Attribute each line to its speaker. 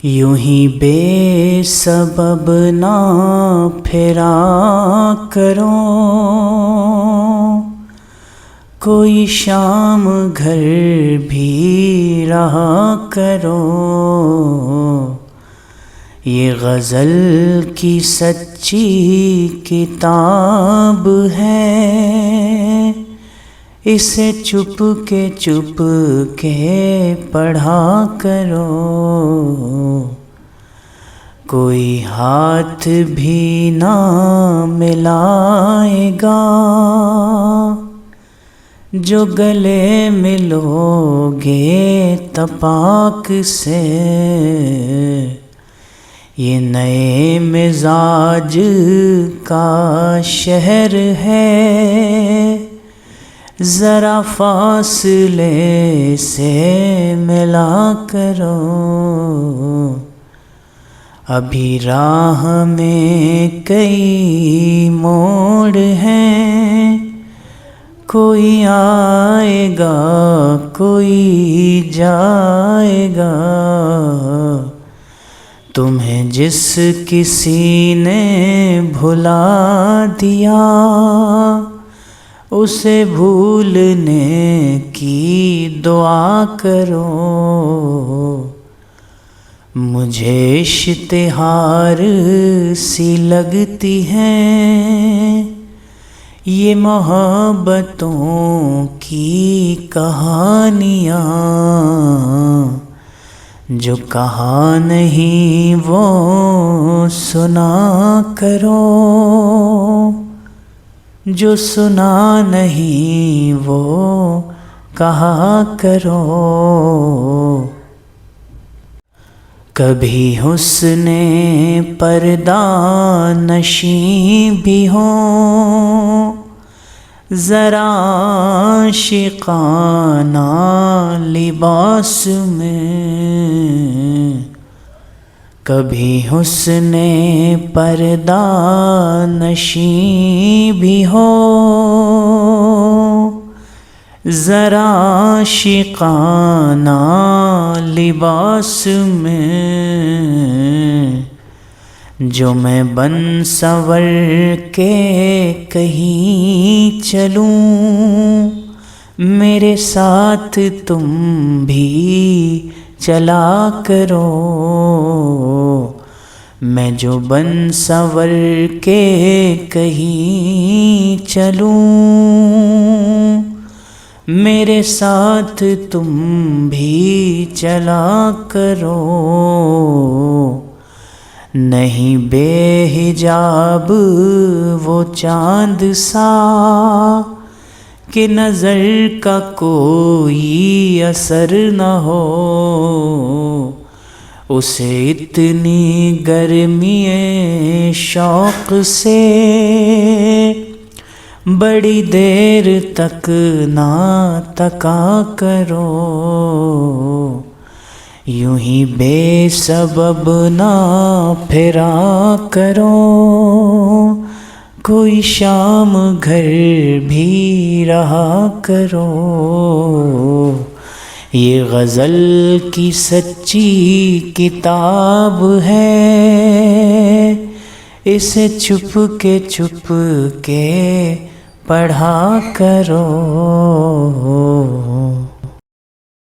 Speaker 1: یوں ہی بے سبب نہ پھرا کرو، کوئی شام گھر بھی رہا کرو۔ یہ غزل کی سچی کتاب ہے، اسے چپ کے پڑھا کرو۔ کوئی ہاتھ بھی نہ ملائے گا، جو گلے ملو گے تپاک سے۔ یہ نئے مزاج کا شہر ہے، ذرا فاصلے سے ملا کرو۔ ابھی راہ میں کئی موڑ ہیں، کوئی آئے گا کوئی جائے گا۔ تمہیں جس کسی نے بھلا دیا، اسے بھولنے کی دعا کرو۔ مجھے اشتہار سی لگتی ہیں یہ محبتوں کی کہانیاں، جو کہا نہیں وہ سنا کرو، جو سنا نہیں وہ کہا کرو۔ کبھی حسن پردہ نشیں بھی ہوں، ذرا عاشقانہ لباس میں۔ کبھی حسن پردہ نشیں بھی ہو، ذرا عاشقانہ لباس میں، جو میں بن سنور کے کہیں چلوں، میرے ساتھ تم بھی چلا کرو۔ میں جو بن سنور کے کہیں چلوں، میرے ساتھ تم بھی چلا کرو۔ نہیں بے حجاب وہ چاند سا کہ نظر کا کوئی اثر نہ ہو، اسے اتنی گرمی شوق سے بڑی دیر تک نہ تکا کرو۔ یوں ہی بے سبب نہ پھرا کرو، کوئی شام گھر بھی رہا کرو۔ یہ غزل کی سچی کتاب ہے، اسے چپ کے پڑھا کرو۔